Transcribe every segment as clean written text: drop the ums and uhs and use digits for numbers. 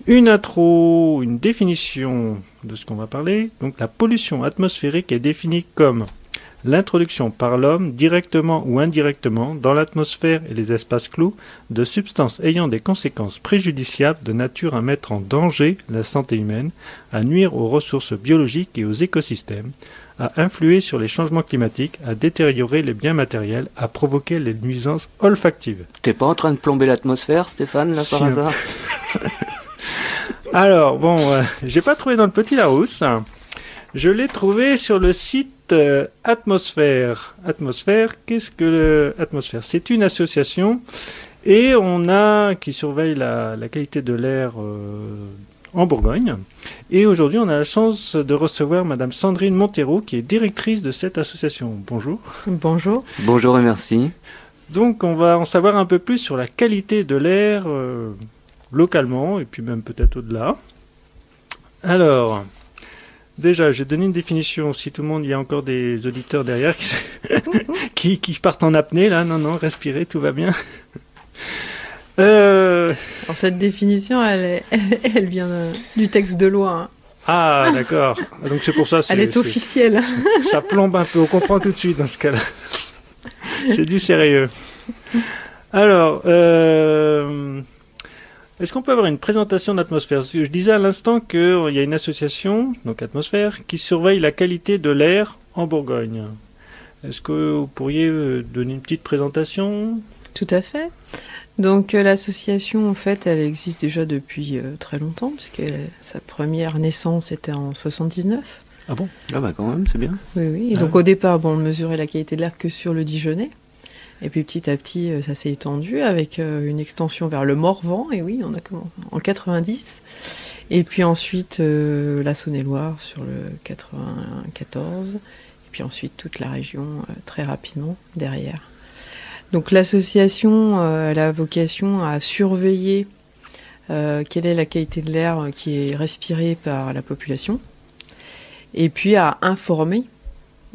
Une intro, une définition de ce qu'on va parler. Donc la pollution atmosphérique est définie comme l'introduction par l'homme, directement ou indirectement, dans l'atmosphère et les espaces clos, de substances ayant des conséquences préjudiciables de nature à mettre en danger la santé humaine, à nuire aux ressources biologiques et aux écosystèmes, à influer sur les changements climatiques, à détériorer les biens matériels, à provoquer les nuisances olfactives. T'es pas en train de plomber l'atmosphère, Stéphane, là, par hasard? Alors, bon, j'ai pas trouvé dans le Petit Larousse. Je l'ai trouvé sur le site Atmosphère. Atmosphère, qu'est-ce que l'Atmosphère? C'est une association et qui surveille la qualité de l'air en Bourgogne. Et aujourd'hui, on a la chance de recevoir Madame Sandrine Montero, qui est directrice de cette association. Bonjour. Bonjour. Bonjour et merci. Donc, on va en savoir un peu plus sur la qualité de l'air localement et puis même peut-être au-delà. Alors... Déjà, j'ai donné une définition. Si tout le monde, il y a encore des auditeurs derrière qui partent en apnée, là. Non, respirez, tout va bien. Alors, cette définition, elle vient du texte de loi. Hein. Ah, d'accord. Donc c'est pour ça. Elle est officielle. Ça plombe un peu. On comprend tout de suite dans ce cas-là. C'est du sérieux. Alors, est-ce qu'on peut avoir une présentation de l'atmosphère? Je disais à l'instant qu'il y a une association, donc Atmosphère, qui surveille la qualité de l'air en Bourgogne. Est-ce que vous pourriez donner une petite présentation? Tout à fait. Donc l'association, en fait, elle existe déjà depuis très longtemps, puisque sa première naissance était en 79. Ah bon? Ah bah quand même, c'est bien. Oui. Et donc au départ, on ne mesurait la qualité de l'air que sur le Dijonais. Et puis petit à petit, ça s'est étendu avec une extension vers le Morvan. Et oui, on a commencé en 90. Et puis ensuite, la Saône-et-Loire sur le 94. Et puis ensuite, toute la région très rapidement derrière. Donc l'association, elle a vocation à surveiller quelle est la qualité de l'air qui est respirée par la population. Et puis à informer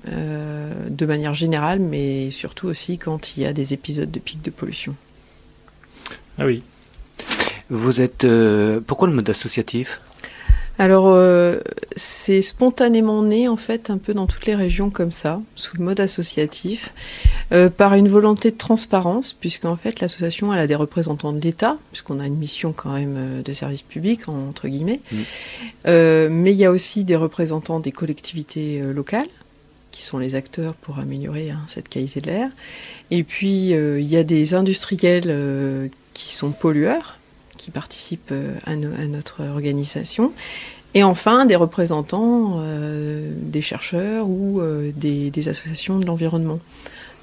de manière générale, mais surtout aussi quand il y a des épisodes de pic de pollution. Ah oui. Vous êtes... pourquoi le mode associatif? Alors, c'est spontanément né, en fait, un peu dans toutes les régions comme ça, sous le mode associatif, par une volonté de transparence, puisqu'en fait, l'association, elle a des représentants de l'État, puisqu'on a une mission quand même de service public, entre guillemets, mais il y a aussi des représentants des collectivités locales, qui sont les acteurs pour améliorer cette qualité de l'air. Et puis, il y a des industriels qui sont pollueurs, qui participent à notre organisation. Et enfin, des représentants des chercheurs ou des associations de l'environnement.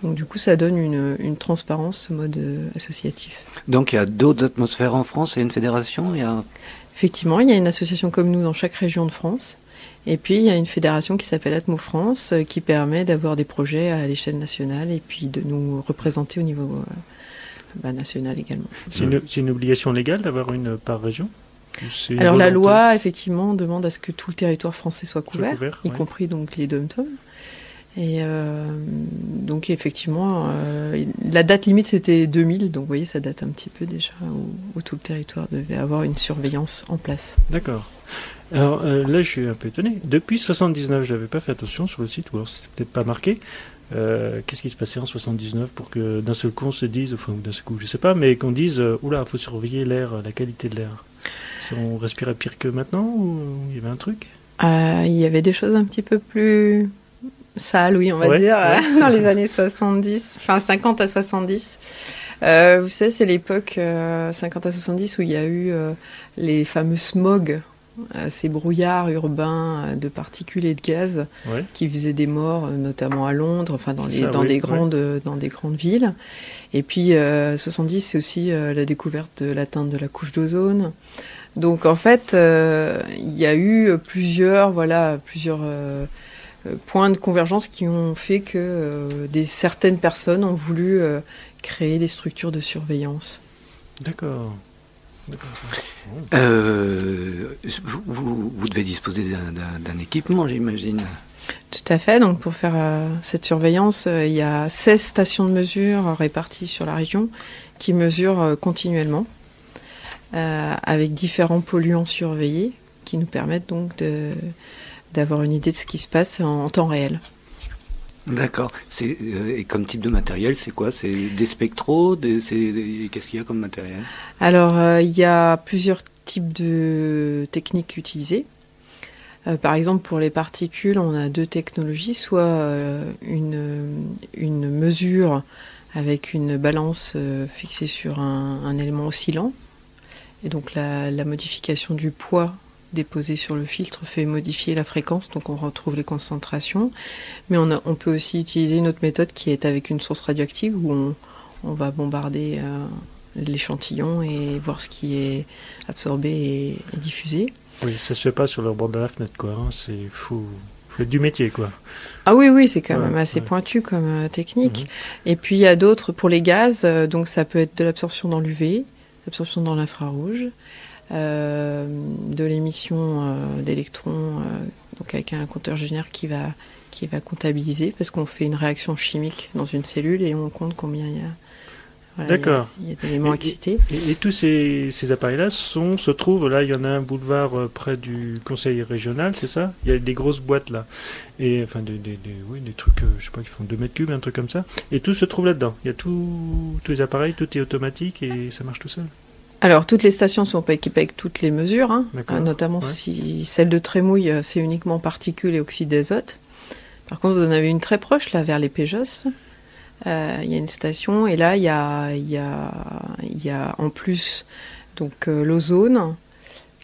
Donc du coup, ça donne une transparence, ce mode associatif. Donc il y a d'autres atmosphères en France et une fédération Effectivement, il y a une association comme nous dans chaque région de France. Et puis, il y a une fédération qui s'appelle Atmo France, qui permet d'avoir des projets à l'échelle nationale et puis de nous représenter au niveau national également. C'est une obligation légale d'avoir une par région? Alors la loi, effectivement, demande à ce que tout le territoire français soit couvert, y compris donc les dom-toms. Et donc effectivement, la date limite c'était 2000, donc vous voyez, ça date un petit peu déjà où tout le territoire devait avoir une surveillance en place. D'accord. Alors là, je suis un peu étonné. Depuis 79, je n'avais pas fait attention sur le site, ou alors c'est peut-être pas marqué. Qu'est-ce qui se passait en 79 pour que d'un seul coup on se dise, enfin d'un seul coup, je sais pas, mais qu'on dise, oula, il faut surveiller l'air, la qualité de l'air. On respirait pire que maintenant ou il y avait un truc? Il y avait des choses un petit peu plus sales, oui, on va dire, dans les années 70, enfin 50 à 70. Vous savez, c'est l'époque 50 à 70 où il y a eu les fameux smogs, ces brouillards urbains de particules et de gaz qui faisaient des morts, notamment à Londres, enfin dans des grandes villes. Et puis 70, c'est aussi la découverte de l'atteinte de la couche d'ozone. Donc en fait, il y a eu plusieurs points de convergence qui ont fait que certaines personnes ont voulu créer des structures de surveillance. D'accord. Vous devez disposer d'un équipement, j'imagine. Tout à fait. Donc pour faire cette surveillance, il y a 16 stations de mesure réparties sur la région qui mesurent continuellement. avec différents polluants surveillés qui nous permettent donc d'avoir une idée de ce qui se passe en temps réel. D'accord. Et comme type de matériel, c'est quoi? C'est des spectros? Qu'est-ce qu'il y a comme matériel? Alors, il y a plusieurs types de techniques utilisées. Par exemple, pour les particules, on a deux technologies, soit une mesure avec une balance fixée sur un élément oscillant, et donc la modification du poids déposé sur le filtre fait modifier la fréquence, donc on retrouve les concentrations. Mais on peut aussi utiliser une autre méthode qui est avec une source radioactive où on va bombarder l'échantillon et voir ce qui est absorbé et diffusé. Oui, ça se fait pas sur le bord de la fenêtre, quoi. Hein. Faut être du métier, quoi. Ah oui, c'est quand même assez pointu comme technique. Et puis il y a d'autres pour les gaz, donc ça peut être de l'absorption dans l'UV, l'absorption dans l'infrarouge, de l'émission d'électrons, donc avec un compteur génère qui va comptabiliser, parce qu'on fait une réaction chimique dans une cellule et on compte combien il y a. Voilà, d'accord. Il y a d'éléments excités. Et tous ces appareils-là se trouvent, là, il y en a un boulevard près du conseil régional, c'est ça? Il y a des grosses boîtes, là. Et, enfin, des trucs, je sais pas, qui font 2 mètres cubes, un truc comme ça. Et tout se trouve là-dedans. Il y a tous les appareils, tout est automatique et ça marche tout seul. Alors, toutes les stations ne sont pas équipées avec toutes les mesures, hein, notamment si celle de Trémouille, c'est uniquement particules et oxyde d'azote. Par contre, vous en avez une très proche, là, vers les Péjos. Il y a une station, et là, il y a en plus donc, l'ozone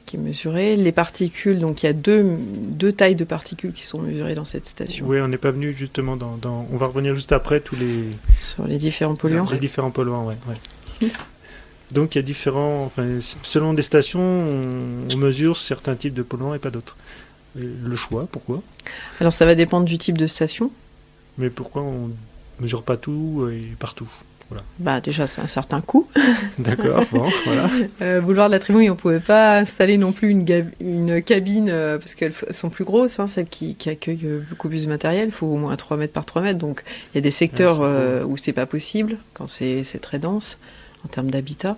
qui est mesuré, les particules, donc il y a deux tailles de particules qui sont mesurées dans cette station. Oui, on n'est pas venu justement on va revenir juste après sur les différents polluants. Les différents polluants, ouais. Donc il y a selon des stations, on mesure certains types de polluants et pas d'autres. Et le choix, pourquoi? Alors ça va dépendre du type de station. Mais pourquoi on mesure pas tout et partout? Voilà. Déjà, c'est un certain coût. D'accord, bon, voilà. Boulevard de la Trémouille, on ne pouvait pas installer non plus une cabine, parce qu'elles sont plus grosses, hein, celles qui accueillent beaucoup plus de matériel. Il faut au moins 3 mètres par 3 mètres. Donc, il y a des secteurs où c'est pas possible, quand c'est très dense, en termes d'habitat.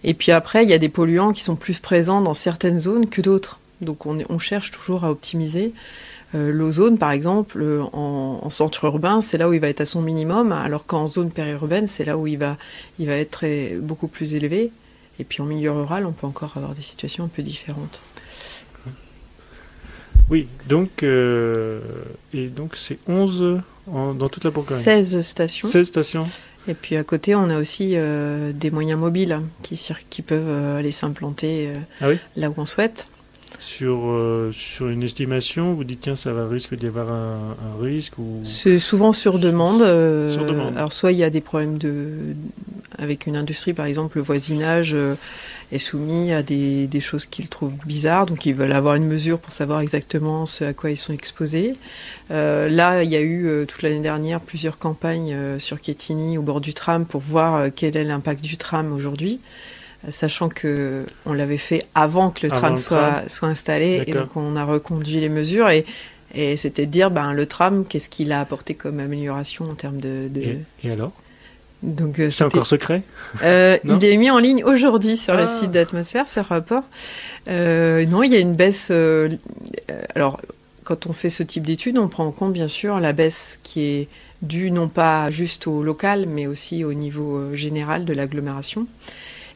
Et puis après, il y a des polluants qui sont plus présents dans certaines zones que d'autres. Donc, on cherche toujours à optimiser. L'ozone, par exemple, en centre urbain, c'est là où il va être à son minimum, alors qu'en zone périurbaine, c'est là où il va être beaucoup plus élevé. Et puis en milieu rural, on peut encore avoir des situations un peu différentes. Oui, donc c'est 11 dans toute la Bourgogne. 16 stations. 16 stations. Et puis à côté, on a aussi des moyens mobiles qui peuvent aller s'implanter là où on souhaite. Sur une estimation, vous dites tiens, risque d'y avoir un risque ou... C'est souvent sur demande. Sur demande. Alors soit il y a des problèmes avec une industrie, par exemple, le voisinage est soumis à des choses qu'ils trouvent bizarres, donc ils veulent avoir une mesure pour savoir exactement ce à quoi ils sont exposés. Là, il y a eu toute l'année dernière plusieurs campagnes sur Quetigny au bord du tram pour voir quel est l'impact du tram aujourd'hui. Sachant qu'on l'avait fait avant que le tram soit installé. D'accord. Et donc on a reconduit les mesures et c'était de dire le tram, qu'est-ce qu'il a apporté comme amélioration en termes de... Et alors? Donc, c'est encore secret? Il est mis en ligne aujourd'hui sur le site d'Atmosphère, ce rapport. Non, il y a une baisse... alors, quand on fait ce type d'études, on prend en compte bien sûr la baisse qui est due non pas juste au local, mais aussi au niveau général de l'agglomération.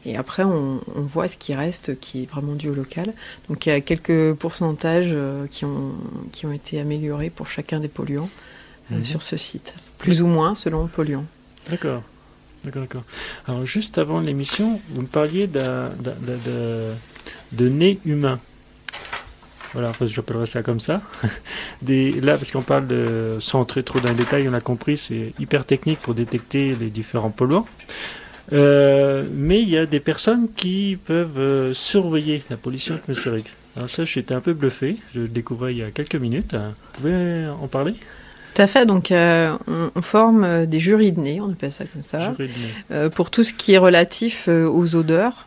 Et après, on voit ce qui reste, qui est vraiment dû au local. Donc il y a quelques pourcentages qui ont été améliorés pour chacun des polluants sur ce site. Plus ou moins selon le polluant. D'accord. Alors juste avant l'émission, vous me parliez de nez humain. Voilà, enfin, j'appellerais ça comme ça. Là, parce qu'on parle sans entrer trop dans les détails, on a compris, c'est hyper technique pour détecter les différents polluants. Mais il y a des personnes qui peuvent surveiller la pollution atmosphérique. Alors ça, j'étais un peu bluffé. Je le découvrais il y a quelques minutes. Vous pouvez en parler? Tout à fait. Donc, on forme des jurys de nez, on appelle ça comme ça, pour tout ce qui est relatif aux odeurs,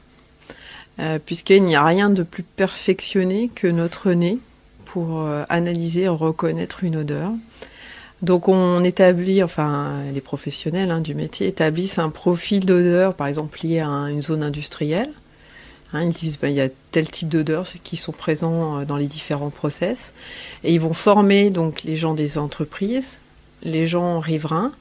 puisqu'il n'y a rien de plus perfectionné que notre nez pour analyser et reconnaître une odeur. Donc on établit, les professionnels du métier établissent un profil d'odeur, par exemple lié à une zone industrielle. Ils disent il y a tel type d'odeurs qui sont présents dans les différents process. Et ils vont former donc les gens des entreprises, les gens riverains,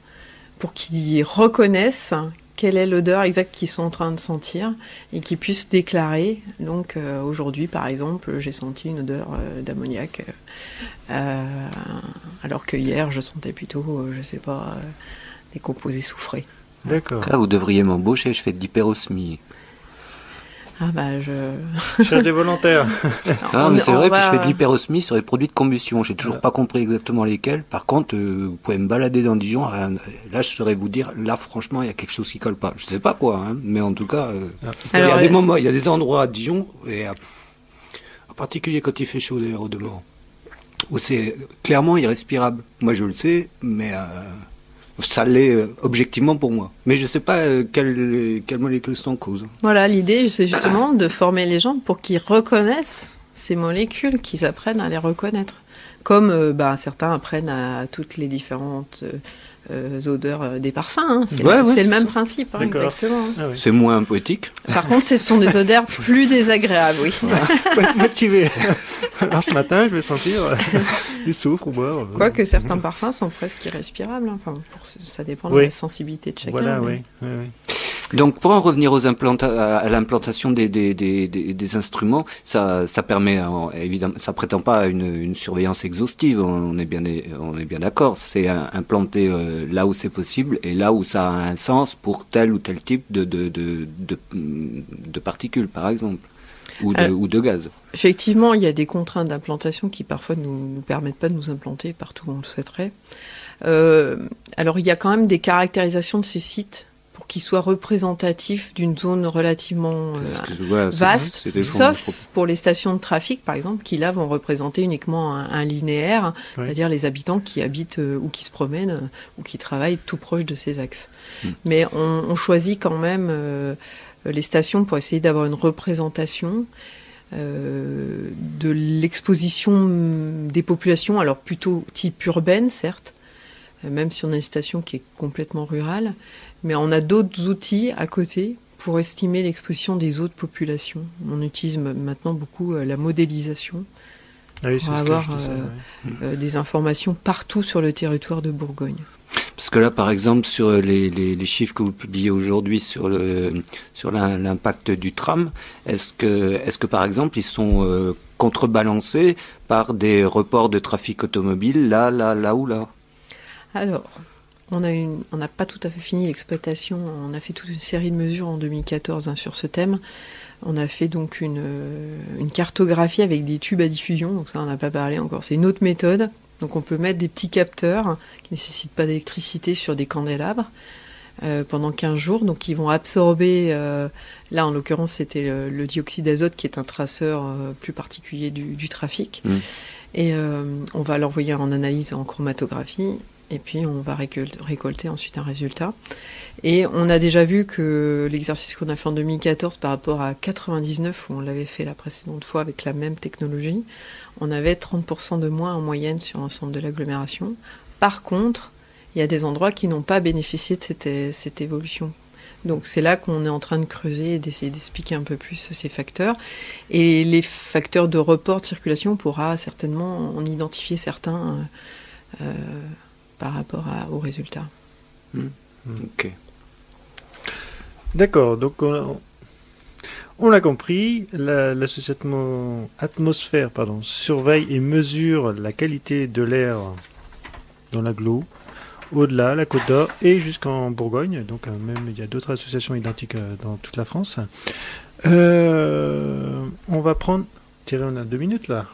pour qu'ils reconnaissent quelle est l'odeur exacte qu'ils sont en train de sentir et qu'ils puissent déclarer. Donc aujourd'hui, par exemple, j'ai senti une odeur d'ammoniac, alors que hier, je sentais plutôt, je sais pas, des composés soufrés. D'accord. Là, vous devriez m'embaucher, je fais de l'hyperosmie. Je cherche des volontaires. Mais c'est vrai que je fais de l'hyperosmie sur les produits de combustion. J'ai toujours pas compris exactement lesquels. Par contre, vous pouvez me balader dans Dijon. Là, je saurais vous dire, là, franchement, il y a quelque chose qui colle pas. Je sais pas quoi, mais en tout cas, il y a des moments, il y a des endroits à Dijon, et en particulier quand il fait chaud d'ailleurs au demeurant, où c'est clairement irrespirable. Moi, je le sais, mais ça l'est objectivement pour moi. Mais je ne sais pas quelles molécules sont en cause. Voilà, l'idée, c'est justement de former les gens pour qu'ils reconnaissent ces molécules, qu'ils apprennent à les reconnaître. Comme certains apprennent à toutes les différentes odeurs des parfums. C'est le même principe, exactement. Ah, oui. C'est moins poétique. Par contre, ce sont des odeurs plus désagréables, oui. Faut être motivé. Alors ce matin, je vais sentir du soufre ou boire. Quoique certains parfums sont presque irrespirables. Ça dépend de la sensibilité de chacun. Voilà, oui. Donc, pour en revenir à l'implantation des instruments, ça permet, évidemment, ça prétend pas à une surveillance exhaustive. On est bien d'accord. C'est implanté là où c'est possible et là où ça a un sens pour tel ou tel type de particules, par exemple, ou de gaz. Effectivement, il y a des contraintes d'implantation qui parfois nous permettent pas de nous implanter partout où on le souhaiterait. Alors, il y a quand même des caractérisations de ces sites pour qu'ils soient représentatifs d'une zone relativement vaste, sauf pour les stations de trafic, par exemple, qui là vont représenter uniquement un linéaire, c'est-à-dire les habitants qui habitent ou qui se promènent ou qui travaillent tout proche de ces axes. Mais on choisit quand même les stations pour essayer d'avoir une représentation de l'exposition des populations, alors plutôt type urbaine, certes, même si on a une station qui est complètement rurale, mais on a d'autres outils à côté pour estimer l'exposition des autres populations. On utilise maintenant beaucoup la modélisation pour avoir des informations partout sur le territoire de Bourgogne. Parce que là, par exemple, sur les chiffres que vous publiez aujourd'hui sur l'impact du tram, est-ce que par exemple, ils sont contrebalancés par des reports de trafic automobile là ou là? Alors, on n'a pas tout à fait fini l'exploitation. On a fait toute une série de mesures en 2014 sur ce thème. On a fait donc une cartographie avec des tubes à diffusion. Donc ça, on n'a pas parlé encore. C'est une autre méthode. Donc on peut mettre des petits capteurs qui ne nécessitent pas d'électricité sur des candélabres pendant 15 jours. Donc ils vont absorber, là en l'occurrence c'était le dioxyde d'azote qui est un traceur plus particulier du trafic. Et on va l'envoyer en analyse en chromatographie. Et puis on va récolter ensuite un résultat. Et on a déjà vu que l'exercice qu'on a fait en 2014 par rapport à 99, où on l'avait fait la précédente fois avec la même technologie, on avait 30% de moins en moyenne sur l'ensemble de l'agglomération. Par contre, il y a des endroits qui n'ont pas bénéficié de cette évolution. Donc c'est là qu'on est en train de creuser et d'essayer d'expliquer un peu plus ces facteurs. Et les facteurs de report de circulation, on pourra certainement en identifier certains par rapport aux résultats. Ok. D'accord, donc on l'a compris, l'association Atmosphère surveille et mesure la qualité de l'air dans l'agglo, au-delà, la Côte d'Or et jusqu'en Bourgogne. Donc même il y a d'autres associations identiques dans toute la France. On va prendre... Thierry, on a 2 minutes là.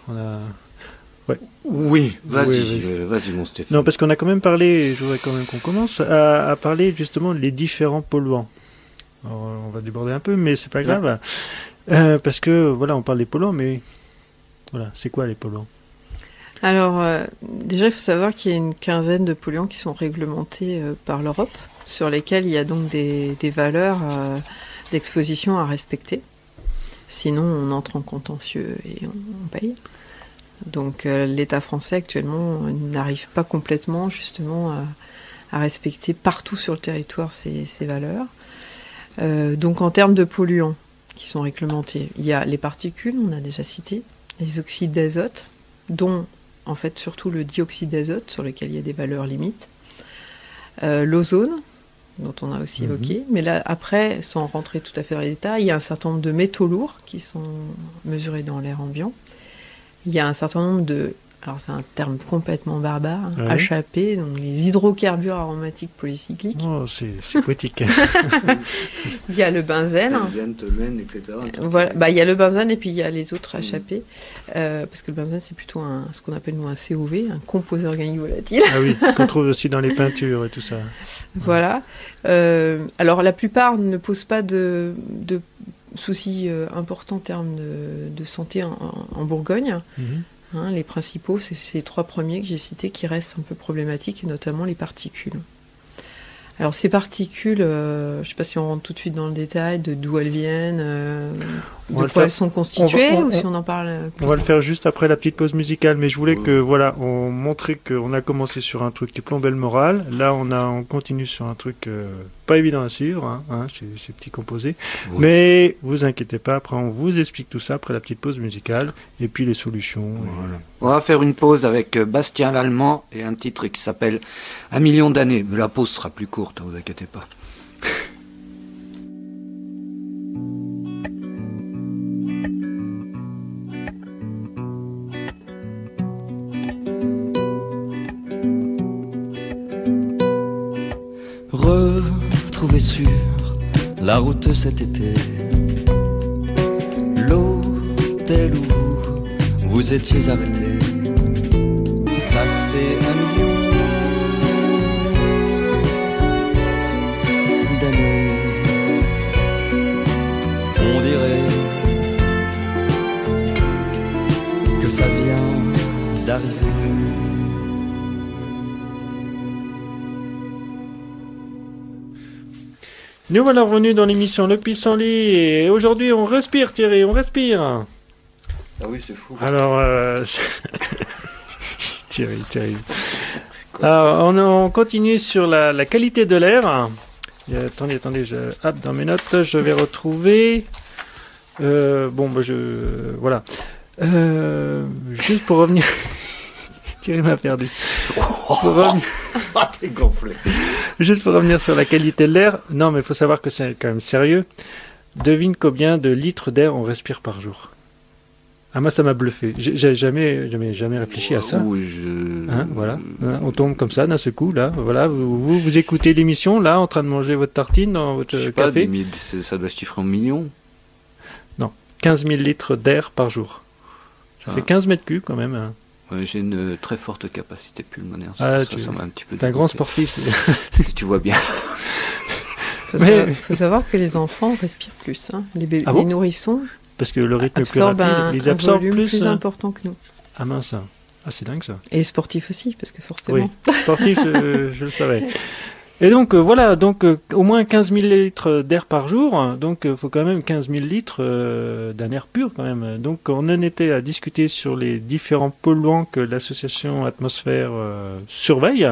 Ouais. Oui, vas-y mon Stéphane. Non, parce qu'on a quand même parlé, je voudrais quand même qu'on commence à parler justement des différents polluants. Alors, on va déborder un peu, mais c'est pas grave. Parce que, voilà, on parle des polluants, mais voilà, c'est quoi les polluants? Alors, déjà, il faut savoir qu'il y a une quinzaine de polluants qui sont réglementés par l'Europe, sur lesquels il y a donc des valeurs d'exposition à respecter. Sinon, on entre en contentieux et on paye. Donc l'État français actuellement n'arrive pas complètement justement à respecter partout sur le territoire ces valeurs. Donc en termes de polluants, qui sont réglementés. Il y a les particules, on a déjà cité, les oxydes d'azote, dont en fait surtout le dioxyde d'azote, sur lequel il y a des valeurs limites, l'ozone, dont on a aussi évoqué, mais là après, sans rentrer tout à fait dans les détails, il y a un certain nombre de métaux lourds qui sont mesurés dans l'air ambiant. Il y a un certain nombre de, alors c'est un terme complètement barbare, HAP, donc les hydrocarbures aromatiques polycycliques. Oh, c'est poétique. Il y a le benzène. Benzène, tolène, etc. Voilà, il y a le benzène et puis il y a les autres HAP, parce que le benzène c'est plutôt ce qu'on appelle nous un COV, un composé organique volatile. Ah oui, ce qu'on trouve aussi dans les peintures et tout ça. Voilà. Alors la plupart ne posent pas de soucis importants en termes de santé en Bourgogne. Les principaux, c'est ces 3 premiers que j'ai cités qui restent un peu problématiques, et notamment les particules. Alors ces particules, je ne sais pas si on rentre tout de suite dans le détail de d'où elles viennent, de quoi elles sont constituées, ou si on en parle plus On va le faire juste après la petite pause musicale, mais je voulais que on montrait qu'on a commencé sur un truc qui plombait le moral. Là, on continue sur un truc pas évident à suivre, ces petits composés. Oui. Mais vous inquiétez pas, après on vous explique tout ça après la petite pause musicale, et puis les solutions. Voilà. On va faire une pause avec Bastien Lallemand et un titre qui s'appelle Un million d'années. Mais la pause sera plus courte, ne vous inquiétez pas. Retrouver sur la route cet été l'hôtel où vous étiez arrêté. Ça fait 1 million d'années. On dirait que ça vient d'arriver. Nous voilà revenus dans l'émission Le Pissenlit, et aujourd'hui on respire, Thierry, on respire. Ah oui, c'est fou. Alors, Thierry. Alors, on continue sur la qualité de l'air. Attendez, dans mes notes, je vais retrouver. Voilà. Juste pour revenir. Thierry m'a perdu. T'es gonflé. Juste pour revenir sur la qualité de l'air. Non, mais il faut savoir que c'est quand même sérieux. Devine combien de litres d'air on respire par jour. Ah, moi, ça m'a bluffé. J'ai jamais réfléchi à ça. Voilà. On tombe comme ça d'un seul coup, là. Voilà. Vous écoutez l'émission, là, en train de manger votre tartine dans votre café. Ça doit se chiffrer en millions. Non, 15 000 litres d'air par jour. Ça fait 15 mètres cubes, quand même. Ouais, j'ai une très forte capacité pulmonaire. Ça m'a un petit peu. T'es un grand sportif. Tu vois bien. Il faut savoir que les enfants respirent plus. Les nourrissons. Parce que le rythme est plus rapide, ils absorbent un volume plus important que nous. Ah mince, c'est dingue ça. Et sportifs aussi, parce que forcément. Oui, sportifs, je le savais. Et donc voilà, au moins 15 000 litres d'air par jour, donc il faut quand même 15 000 litres d'un air pur quand même. Donc on en était à discuter sur les différents polluants que l'association Atmosphère surveille,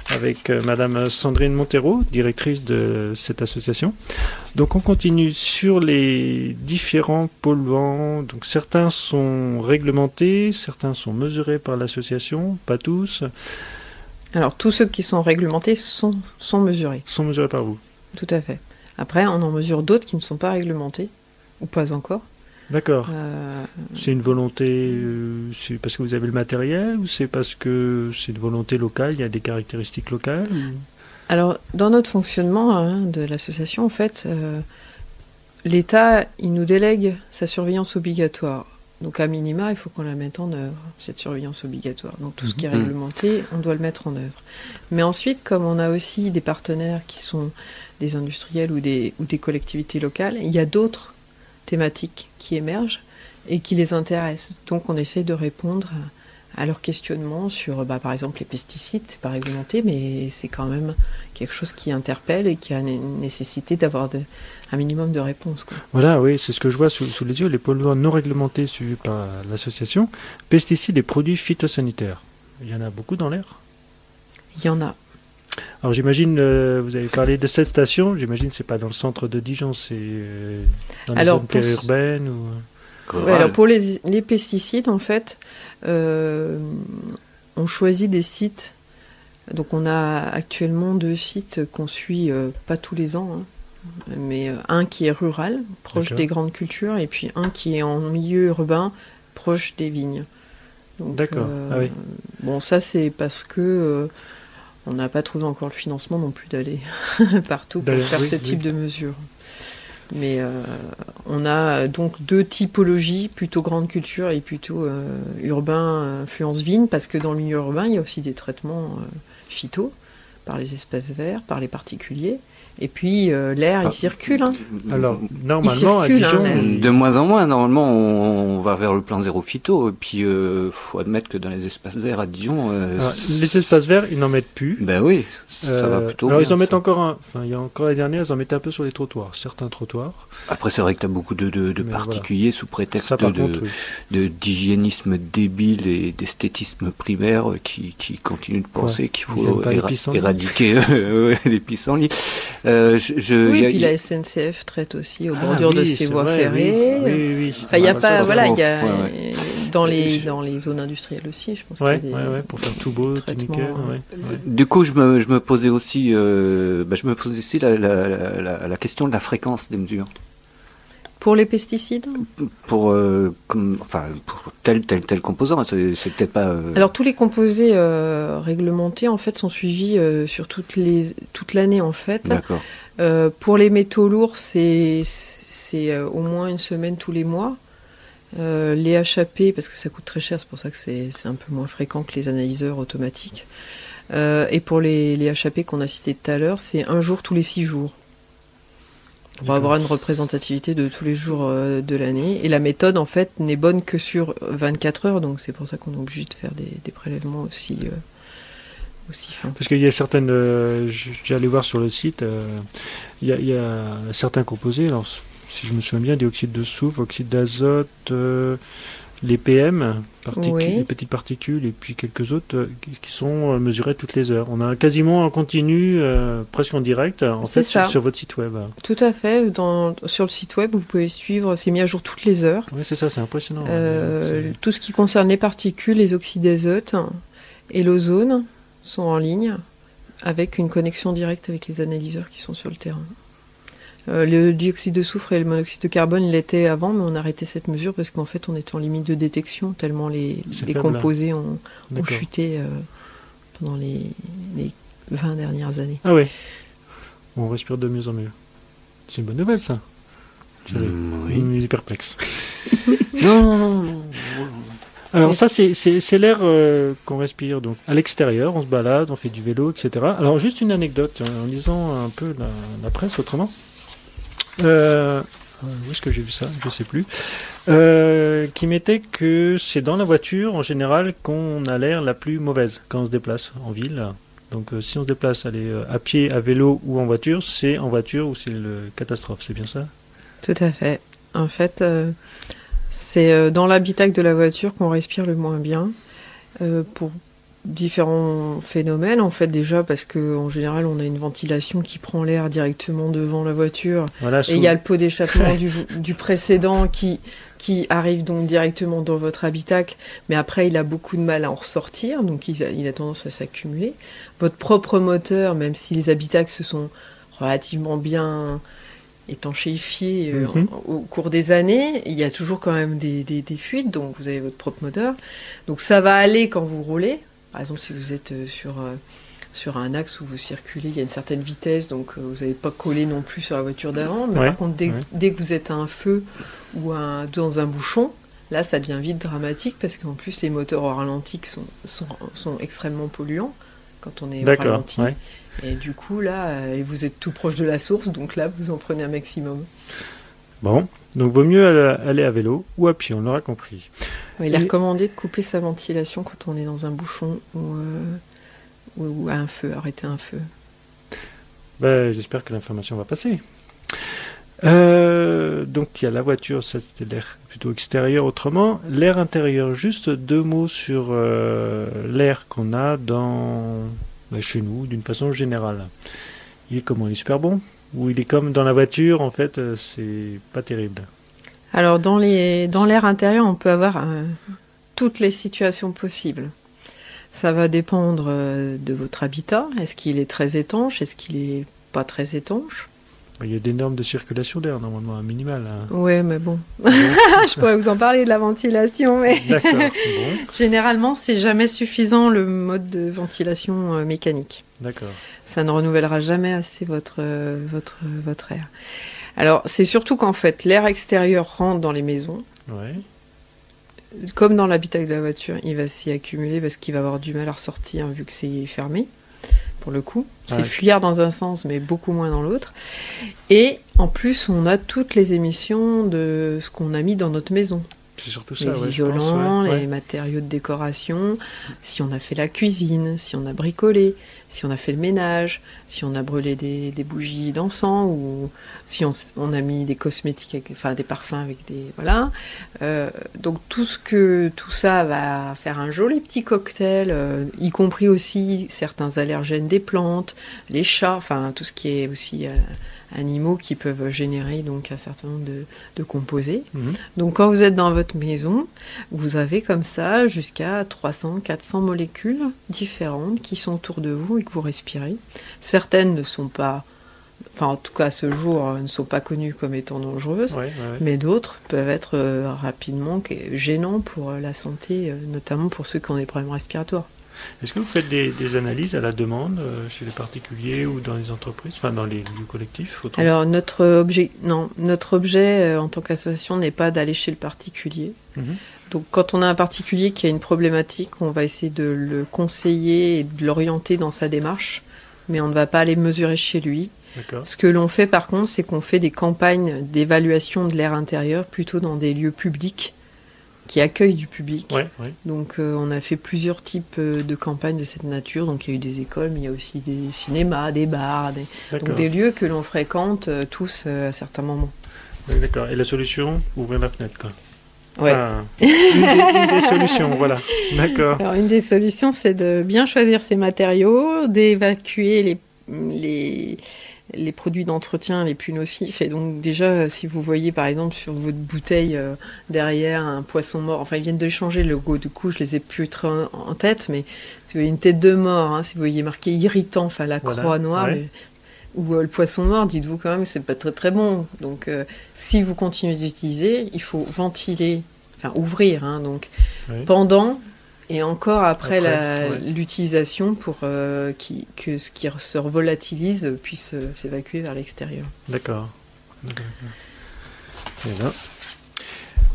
avec Madame Sandrine Montero, directrice de cette association. Donc on continue sur les différents polluants. Donc certains sont réglementés, certains sont mesurés par l'association, pas tous. Alors, tous ceux qui sont réglementés sont mesurés. Sont mesurés par vous. Tout à fait. Après, on en mesure d'autres qui ne sont pas réglementés, ou pas encore. D'accord. C'est une volonté, c'est parce que vous avez le matériel, ou c'est parce que c'est une volonté locale, il y a des caractéristiques locales Alors, dans notre fonctionnement de l'association, en fait, l'État, il nous délègue sa surveillance obligatoire. Donc à minima, il faut qu'on la mette en œuvre, cette surveillance obligatoire. Donc tout ce qui est réglementé, on doit le mettre en œuvre. Mais ensuite, comme on a aussi des partenaires qui sont des industriels ou des collectivités locales, il y a d'autres thématiques qui émergent et qui les intéressent. Donc on essaie de répondre à leurs questionnements sur, par exemple, les pesticides. C'est pas réglementé, mais c'est quand même quelque chose qui interpelle et qui a une nécessité d'avoir un minimum de réponses. Voilà, oui, c'est ce que je vois sous les yeux, les polluants non réglementés suivis par l'association. Pesticides et produits phytosanitaires. Il y en a beaucoup dans l'air ? Il y en a. Alors j'imagine, vous avez parlé de cette station, j'imagine que c'est pas dans le centre de Dijon, c'est dans les zones périurbaines ou... Ouais, alors pour les pesticides, en fait, on choisit des sites. Donc on a actuellement 2 sites qu'on suit pas tous les ans, hein, mais un qui est rural, proche des grandes cultures, et puis un qui est en milieu urbain, proche des vignes. Donc, d'accord. Ah oui. Bon, ça c'est parce que on n'a pas trouvé encore le financement non plus d'aller partout pour faire ce type de mesures. Mais on a donc 2 typologies, plutôt grande culture et plutôt urbain, influence vigne, parce que dans le milieu urbain, il y a aussi des traitements phyto, par les espaces verts, par les particuliers. Et puis l'air, il circule. Hein. Alors, normalement, à Dijon... de moins en moins, normalement, on va vers le plan zéro phyto. Et puis, faut admettre que dans les espaces verts à Dijon... les espaces verts, ils n'en mettent plus. Ben oui, ça va plutôt alors, bien. ils en mettent encore un... Enfin, il y a encore l'année dernière, ils en mettaient un peu sur les trottoirs, certains trottoirs. Après, c'est vrai que tu as beaucoup de particuliers sous prétexte ça, d'hygiénisme débile et d'esthétisme primaire qui continuent de penser qu'il faut éradiquer les pissenlits. Puis la SNCF traite aussi aux bordures de ses voies ferrées. Oui. Enfin, il y a pas, voilà, il y a dans les zones industrielles aussi, je pense qu'il y a des pour faire tout beau, tout nickel. Du coup, je me posais aussi, la question de la fréquence des mesures. Pour les pesticides ? Pour tel composant, c'est peut-être pas... Alors, tous les composés réglementés, en fait, sont suivis sur toute l'année, en fait. D'accord. Pour les métaux lourds, c'est au moins une semaine tous les mois. Les HAP, parce que ça coûte très cher, c'est pour ça que c'est un peu moins fréquent que les analyseurs automatiques. Et pour les HAP qu'on a cités tout à l'heure, c'est 1 jour tous les 6 jours. Pour avoir une représentativité de tous les jours de l'année. Et la méthode, en fait, n'est bonne que sur 24 heures, donc c'est pour ça qu'on est obligé de faire des prélèvements aussi fins. Parce qu'il y a certaines... J'allais voir sur le site, il y a certains composés, alors si je me souviens bien, dioxyde de soufre, oxyde d'azote, les PM, les petites particules, et puis quelques autres qui sont mesurées toutes les heures. On a quasiment en continu, presque en direct, sur votre site web. Tout à fait. Sur le site web, vous pouvez suivre, c'est mis à jour toutes les heures. Oui, c'est ça, c'est impressionnant. Tout ce qui concerne les particules, les oxydes d'azote et l'ozone sont en ligne, avec une connexion directe avec les analyseurs qui sont sur le terrain. Le dioxyde de soufre et le monoxyde de carbone l'étaient avant, mais on a arrêté cette mesure parce qu'en fait on était en limite de détection tellement les composés ont chuté pendant les 20 dernières années. Ah oui, on respire de mieux en mieux. C'est une bonne nouvelle ça. Il est perplexe. Non. Alors ça c'est l'air qu'on respire donc à l'extérieur, on se balade, on fait du vélo, etc. Alors juste une anecdote en lisant un peu la presse autrement. Où est-ce que j'ai vu ça ? Je sais plus. Qui mettait que c'est dans la voiture en général qu'on a l'air la plus mauvaise quand on se déplace en ville. Donc si on se déplace à pied, à vélo ou en voiture, c'est en voiture où c'est le catastrophe, c'est bien ça ? Tout à fait. En fait, c'est dans l'habitacle de la voiture qu'on respire le moins bien pour différents phénomènes, en fait, déjà parce qu'en général on a une ventilation qui prend l'air directement devant la voiture, et il y a le pot d'échappement du précédent qui arrive donc directement dans votre habitacle, mais après il a beaucoup de mal à en ressortir, donc il a tendance à s'accumuler. Votre propre moteur, même si les habitacles se sont relativement bien étanchéifiés au cours des années, il y a toujours quand même des fuites, donc vous avez votre propre moteur, donc ça va aller quand vous roulez. Par exemple, si vous êtes sur un axe où vous circulez, il y a une certaine vitesse, donc vous n'allez pas coller non plus sur la voiture d'avant. Mais par contre, dès que vous êtes à un feu ou dans un bouchon, là, ça devient vite dramatique parce qu'en plus, les moteurs au ralenti sont extrêmement polluants quand on est au ralenti. Ouais. Et du coup, là, vous êtes tout proche de la source, donc là, vous en prenez un maximum. Bon, donc vaut mieux aller à vélo ou à pied, on l'aura compris. Il est recommandé de couper sa ventilation quand on est dans un bouchon ou à un feu, arrêter un feu. J'espère que l'information va passer. Donc il y a la voiture, ça c'était l'air plutôt extérieur autrement. L'air intérieur, juste 2 mots sur l'air qu'on a dans chez nous, d'une façon générale. Il est comment? Il est super bon? Ou il est comme dans la voiture, en fait, c'est pas terrible? Alors, dans l'air intérieur, on peut avoir toutes les situations possibles. Ça va dépendre de votre habitat. Est-ce qu'il est très étanche? Est-ce qu'il est pas très étanche? Il y a des normes de circulation d'air, normalement, un minimal. Hein. Oui, mais bon. Je pourrais vous en parler de la ventilation, mais D'accord. Bon. Généralement, c'est jamais suffisant le mode de ventilation mécanique. D'accord. Ça ne renouvellera jamais assez votre air. Alors, c'est surtout qu'en fait, l'air extérieur rentre dans les maisons. Ouais. Comme dans l'habitacle de la voiture, il va s'y accumuler parce qu'il va avoir du mal à ressortir vu que c'est fermé. Pour le coup, c'est fuyard dans un sens, mais beaucoup moins dans l'autre. Et en plus, on a toutes les émissions de ce qu'on a mis dans notre maison. C'est surtout ça, les isolants, les matériaux de décoration, si on a fait la cuisine, si on a bricolé, si on a fait le ménage, si on a brûlé des bougies d'encens, ou si on a mis des cosmétiques, des parfums avec des... Voilà. Donc tout ça va faire un joli petit cocktail, y compris aussi certains allergènes des plantes, les chats, tout ce qui est aussi... animaux qui peuvent générer donc un certain nombre de composés. Donc quand vous êtes dans votre maison, vous avez comme ça jusqu'à 300-400 molécules différentes qui sont autour de vous et que vous respirez. Certaines ne sont pas, en tout cas à ce jour, ne sont pas connues comme étant dangereuses, mais d'autres peuvent être rapidement gênants pour la santé, notamment pour ceux qui ont des problèmes respiratoires. Est-ce que vous faites des analyses à la demande chez les particuliers ou dans les entreprises, dans les lieux collectifs? Alors notre objet en tant qu'association n'est pas d'aller chez le particulier. Donc quand on a un particulier qui a une problématique, on va essayer de le conseiller et de l'orienter dans sa démarche, mais on ne va pas aller mesurer chez lui. D'accord. Ce que l'on fait par contre, c'est qu'on fait des campagnes d'évaluation de l'air intérieur plutôt dans des lieux publics qui accueille du public. Donc on a fait plusieurs types de campagnes de cette nature. Donc il y a eu des écoles, mais il y a aussi des cinémas, des bars, donc des lieux que l'on fréquente tous à certains moments. Oui, d'accord. Et la solution, ouvrir la fenêtre, quoi. Ouais. Une des solutions, voilà. D'accord. Alors une des solutions, c'est de bien choisir ses matériaux, d'évacuer les produits d'entretien les plus nocifs. Et donc déjà, si vous voyez par exemple sur votre bouteille derrière un poisson mort, ils viennent de changer le logo, du coup je les ai plus très en tête, mais si vous voyez une tête de mort, si vous voyez marqué irritant, la croix noire, ou le poisson mort, dites-vous quand même que c'est pas très très bon. Donc si vous continuez d'utiliser, il faut ventiler, ouvrir, donc pendant et encore après l'utilisation pour que ce qui se volatilise puisse s'évacuer vers l'extérieur. D'accord.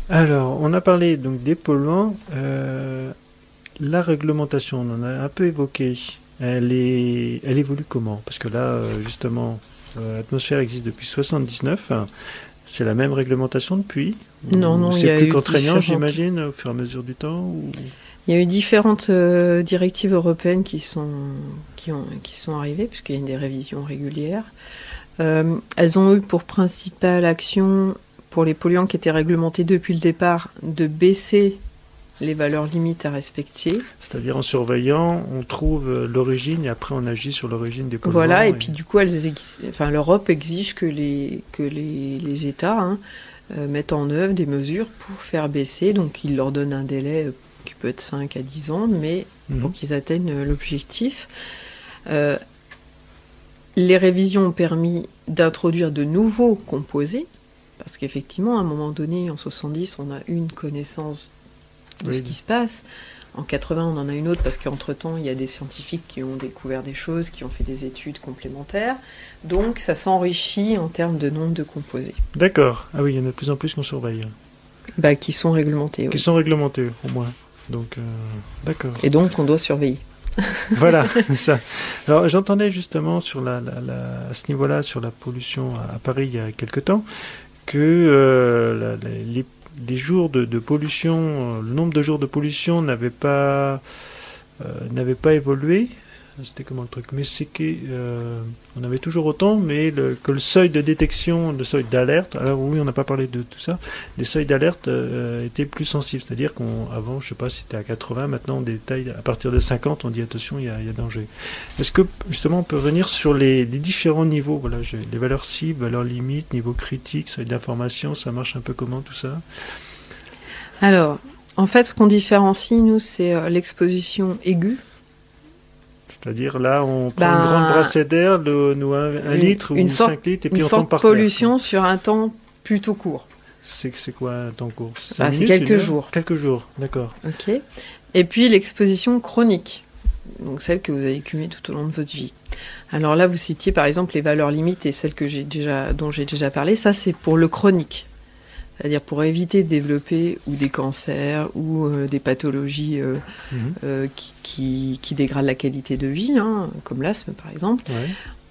Alors, on a parlé donc des polluants. La réglementation, on en a un peu évoqué. Elle évolue comment? Parce que là, justement, l'atmosphère existe depuis 1979. C'est la même réglementation depuis? Non, c'est plus contraignant, j'imagine, au fur et à mesure du temps ou... Il y a eu différentes directives européennes qui sont arrivées, puisqu'il y a des révisions régulières. Elles ont eu pour principale action, pour les polluants qui étaient réglementés depuis le départ, de baisser les valeurs limites à respecter. C'est-à-dire en surveillant, on trouve l'origine et après on agit sur l'origine des polluants. Voilà, et puis du coup, l'Europe exige que les États mettent en œuvre des mesures pour faire baisser. Donc ils leur donnent un délai qui peut être 5 à 10 ans, mais pour qu'ils atteignent l'objectif. Les révisions ont permis d'introduire de nouveaux composés, parce qu'effectivement, à un moment donné, en 70, on a une connaissance de ce qui se passe. En 80, on en a une autre, parce qu'entre-temps, il y a des scientifiques qui ont découvert des choses, qui ont fait des études complémentaires. Donc, ça s'enrichit en termes de nombre de composés. D'accord. Ah oui, il y en a de plus en plus qu'on surveille. Qui sont réglementés. Qui sont réglementés, au moins. Donc, d'accord. Et donc, on doit surveiller. Voilà, ça. Alors, j'entendais justement sur à ce niveau-là, sur la pollution à Paris il y a quelque temps, que les jours de pollution, le nombre de jours de pollution n'avait pas évolué C'était comment le truc? Mais c'est on avait toujours autant, mais que le seuil de détection, le seuil d'alerte, alors oui, on n'a pas parlé de tout ça, les seuils d'alerte étaient plus sensibles. C'est-à-dire qu'avant, je sais pas si c'était à 80, maintenant on détaille à partir de 50, on dit attention, il y a danger. Est-ce que justement on peut revenir sur les différents niveaux? Voilà, les valeurs cibles, valeurs limites, niveau critique, seuil d'information, ça marche un peu comment tout ça? Alors, en fait, ce qu'on différencie, nous, c'est l'exposition aiguë. C'est-à-dire, là, on prend une grande brassée d'air, un litre ou 5 litres, et puis on tombe par terre. Une forte pollution sur un temps plutôt court. C'est quoi un temps court? C'est quelques jours. Quelques jours, d'accord. Ok. Et puis, l'exposition chronique, donc celle que vous avez cumulée tout au long de votre vie. Alors là, vous citiez, par exemple, les valeurs limites et celles dont j'ai déjà parlé. Ça, c'est pour le chronique. C'est-à-dire pour éviter de développer ou des cancers ou des pathologies qui dégradent la qualité de vie, comme l'asthme par exemple,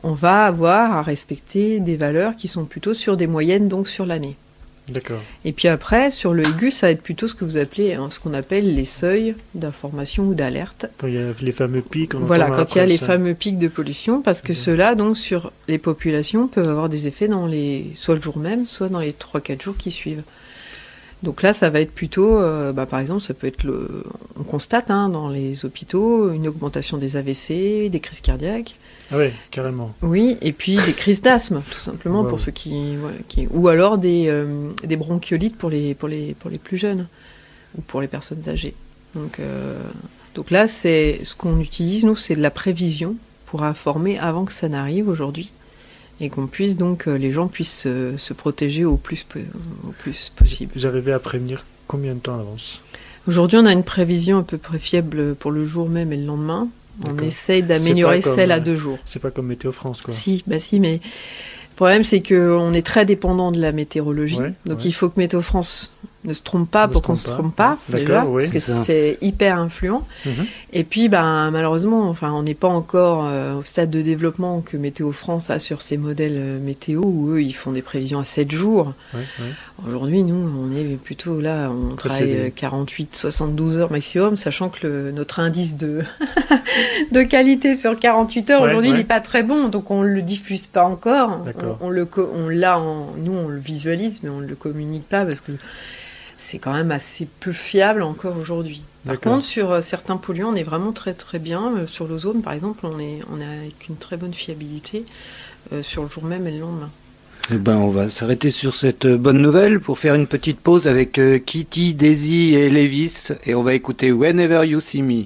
on va avoir à respecter des valeurs qui sont plutôt sur des moyennes, donc sur l'année. D'accord. Et puis après, sur le aigu, ça va être plutôt ce qu'on appelle les seuils d'information ou d'alerte. Quand il y a les fameux pics. Voilà, quand il y a les fameux pics de pollution, parce que ceux-là, donc, sur les populations, peuvent avoir des effets soit le jour même, soit dans les 3-4 jours qui suivent. Donc là, ça va être plutôt, par exemple, ça peut être on constate dans les hôpitaux une augmentation des AVC, des crises cardiaques. Ah oui, carrément. Oui, et puis des crises d'asthme, tout simplement, pour ceux ou alors des bronchiolites pour les plus jeunes ou pour les personnes âgées. Donc là, c'est ce qu'on utilise, nous, c'est de la prévision pour informer avant que ça n'arrive aujourd'hui et qu'on puisse donc, les gens puissent se protéger au plus possible. Vous arrivez à prévenir combien de temps à l'avance? Aujourd'hui, on a une prévision à peu près fiable pour le jour même et le lendemain. D'accord. On essaye d'améliorer celle à 2 jours. C'est pas comme Météo France, quoi. Si, mais le problème, c'est qu'on est très dépendant de la météorologie. Donc il faut que Météo France ne se trompe pas pour qu'on ne se trompe pas, déjà, parce que c'est hyper influent. Et puis, malheureusement, on n'est pas encore au stade de développement que Météo France a sur ses modèles météo, où eux, ils font des prévisions à 7 jours. Aujourd'hui, nous, on est plutôt là, on travaille 48-72 heures maximum, sachant que notre indice de qualité sur 48 heures, aujourd'hui, il n'est pas très bon, donc on ne le diffuse pas encore. On le visualise, mais on ne le communique pas, parce que c'est quand même assez peu fiable encore aujourd'hui. Par contre, sur certains polluants, on est vraiment très très bien. Sur l'ozone, par exemple, on est avec une très bonne fiabilité sur le jour même et le lendemain. On va s'arrêter sur cette bonne nouvelle pour faire une petite pause avec Kitty, Daisy et Lévis, et on va écouter Whenever You See Me.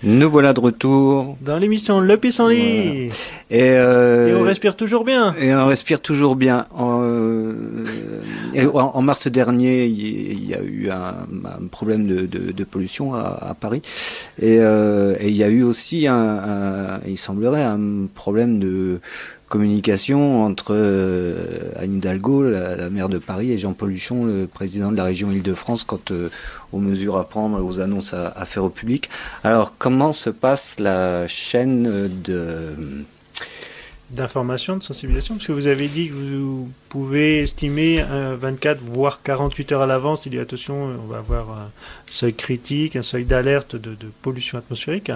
Nous voilà de retour dans l'émission Le Pissenlit. Voilà. Et on respire toujours bien. En mars dernier, il y a eu un problème de pollution à Paris. Et il y a eu aussi il semblerait, un problème de communication entre Anne Hidalgo, la maire de Paris, et Jean-Paul Huchon, le président de la région Île-de-France, quant aux mesures à prendre, aux annonces à faire au public. Alors, comment se passe la chaîne d'information, de sensibilisation? Parce que vous avez dit que vous pouvez estimer 24, voire 48 heures à l'avance, il dit attention, on va avoir un seuil critique, un seuil d'alerte de pollution atmosphérique.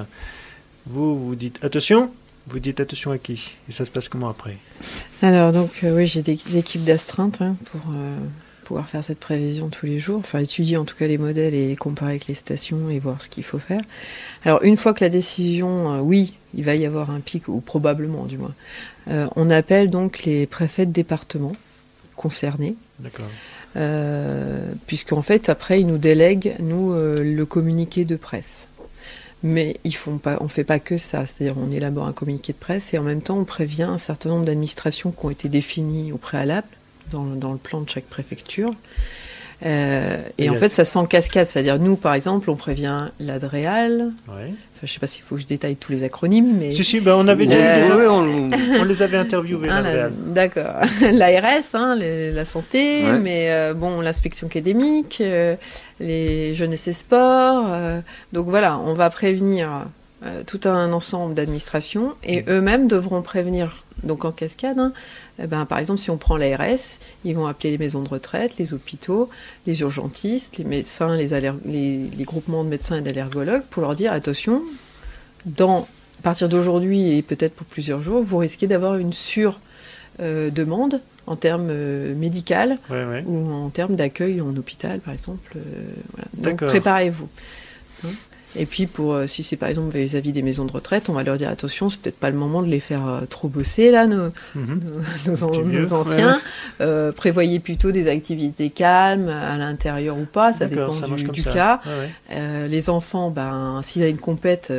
Vous dites attention. Vous dites attention à qui? Et ça se passe comment après? Alors, donc, oui, j'ai des équipes d'astreinte pour pouvoir faire cette prévision tous les jours. Enfin, étudier en tout cas les modèles et les comparer avec les stations et voir ce qu'il faut faire. Alors, une fois que la décision, oui, il va y avoir un pic, ou probablement du moins, on appelle donc les préfets de département concernés. D'accord. Puisqu'en fait, après, ils nous délèguent, le communiqué de presse. Mais on ne fait pas que ça, c'est-à-dire on élabore un communiqué de presse et en même temps on prévient un certain nombre d'administrations qui ont été définies au préalable dans le plan de chaque préfecture Et en fait, ça se fait en cascade. C'est-à-dire, nous, par exemple, on prévient l'ADREAL. Ouais. Je ne sais pas s'il faut que je détaille tous les acronymes, mais... Si, on avait déjà on les avait interviewés, l'ADREAL. D'accord. L'ARS, la santé, mais l'inspection académique, les jeunesse et sports. Donc voilà, on va prévenir tout un ensemble d'administrations et eux-mêmes devront prévenir, donc en cascade, par exemple, si on prend l'ARS, ils vont appeler les maisons de retraite, les hôpitaux, les urgentistes, les médecins, les groupements de médecins et d'allergologues pour leur dire attention, à partir d'aujourd'hui et peut-être pour plusieurs jours, vous risquez d'avoir une sur-demande en termes médical ou en termes d'accueil en hôpital, par exemple. Donc préparez-vous. Et puis, si c'est par exemple vis-à-vis des maisons de retraite, on va leur dire attention, c'est peut-être pas le moment de les faire trop bosser, là, nos anciens. Prévoyez plutôt des activités calmes, à l'intérieur ou pas, ça dépend du cas. Les enfants, s'il y a une compète,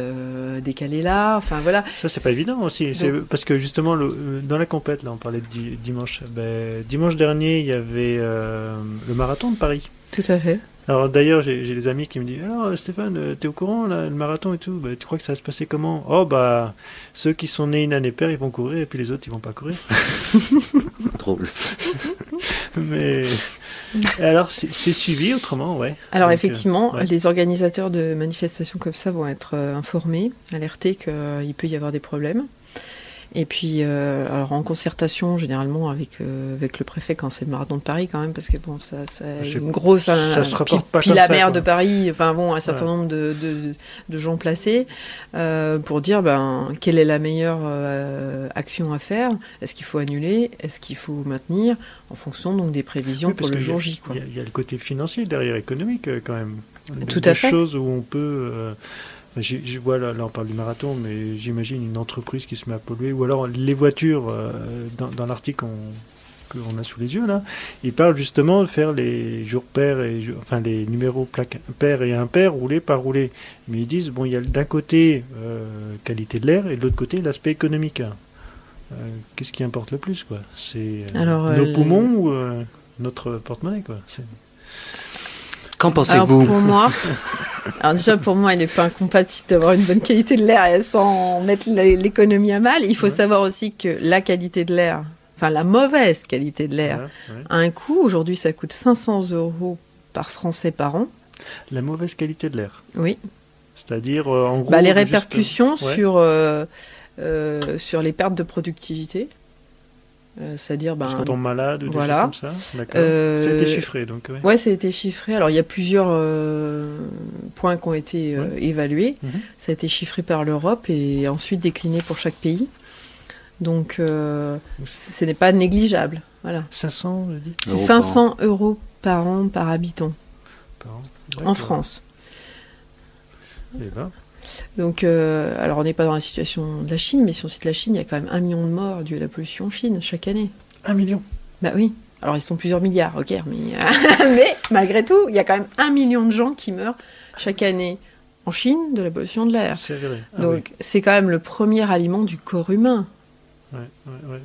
décalez-la. Enfin, voilà. Ça, c'est pas évident aussi. Parce que justement, dans la compète, là, on parlait de dimanche. Dimanche dernier, il y avait le marathon de Paris. Tout à fait. Alors d'ailleurs, j'ai des amis qui me disent « Alors Stéphane, t'es au courant, là, le marathon et tout, tu crois que ça va se passer comment ?»« Oh, ceux qui sont nés une année paire, ils vont courir, et puis les autres, ils vont pas courir. » Drôle. Mais... Alors, c'est suivi autrement, Alors effectivement, les organisateurs de manifestations comme ça vont être informés, alertés qu'il peut y avoir des problèmes. Et puis, alors en concertation, généralement, avec le préfet, quand c'est le marathon de Paris, quand même, parce que bon, ça une grosse... Ça se rapporte pas puis comme la ça, maire quoi. de Paris, enfin bon, un certain nombre de gens placés, pour dire, quelle est la meilleure action à faire. Est-ce qu'il faut annuler? Est-ce qu'il faut maintenir? En fonction, donc, des prévisions pour le jour J, quoi. Il y a le côté financier derrière, économique, quand même. Tout à fait. Des choses où on peut... Je vois, là, on parle du marathon, mais j'imagine une entreprise qui se met à polluer, ou alors les voitures, dans l'article qu'on a sous les yeux, là, ils parlent justement de faire les jours pairs, les numéros plaques pairs et impairs, roulés par roulés. Mais ils disent, il y a d'un côté qualité de l'air, et de l'autre côté l'aspect économique. Qu'est-ce qui importe le plus, quoi? C'est nos poumons ou notre porte-monnaie, quoi? Qu'en pensez-vous? Pour moi, il n'est pas incompatible d'avoir une bonne qualité de l'air sans mettre l'économie à mal. Il faut savoir aussi que la qualité de l'air, la mauvaise qualité de l'air, a un coût. Aujourd'hui, ça coûte 500 € par Français par an. La mauvaise qualité de l'air? Oui. C'est-à-dire, en gros... les répercussions sur les pertes de productivité. C'est-à-dire parce qu'on tombe malade ou des choses comme ça. D'accord. Ça a été chiffré, donc. Oui, ça a été chiffré. Alors il y a plusieurs points qui ont été évalués. Ça a été chiffré par l'Europe et ensuite décliné pour chaque pays. Donc ce n'est pas négligeable. Voilà. 500, je dis. C'est 500 € par an par habitant. En France. Eh ben. Donc, alors on n'est pas dans la situation de la Chine, mais si on cite la Chine, il y a quand même 1 million de morts dues à la pollution en Chine chaque année. 1 million? Bah oui. Alors ils sont plusieurs milliards, ok, mais malgré tout, il y a quand même 1 million de gens qui meurent chaque année en Chine de la pollution de l'air. C'est vrai. Donc c'est quand même le premier aliment du corps humain.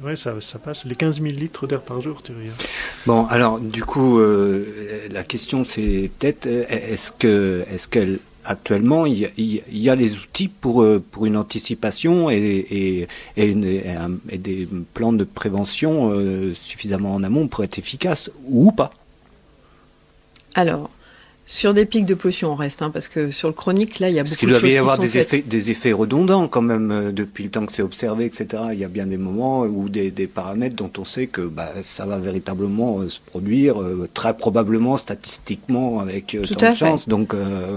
Ouais, ça passe. Les 15 000 litres d'air par jour, tu regardes. Bon, alors, du coup, la question, c'est peut-être, est-ce qu'elle... Actuellement, il y a les outils pour une anticipation et des plans de prévention suffisamment en amont pour être efficaces ou pas? Alors, sur des pics de pollution, on reste, parce que sur le chronique, là, il y a beaucoup de choses qui sont faites. Parce qu'il doit y avoir des effets redondants quand même, depuis le temps que c'est observé, etc. Il y a bien des moments où des paramètres dont on sait que ça va véritablement se produire, très probablement, statistiquement, avec tant de chance. Donc,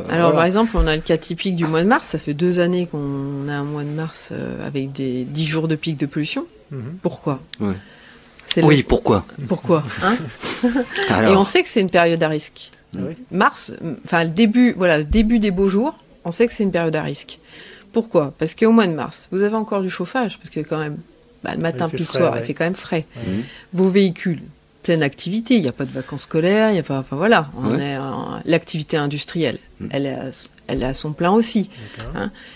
alors, par exemple, on a le cas typique du mois de mars. Ça fait 2 années qu'on a un mois de mars avec des 10 jours de pic de pollution. Pourquoi? Oui, pourquoi? Pourquoi Et on sait que c'est une période à risque. Mars, le début des beaux jours, on sait que c'est une période à risque. Pourquoi? Parce qu'au mois de mars, vous avez encore du chauffage, parce que quand même, le matin plus le soir, il fait quand même frais. Vos véhicules, pleine activité, il n'y a pas de vacances scolaires, il n'y a pas... l'activité industrielle, elle est à son plein aussi.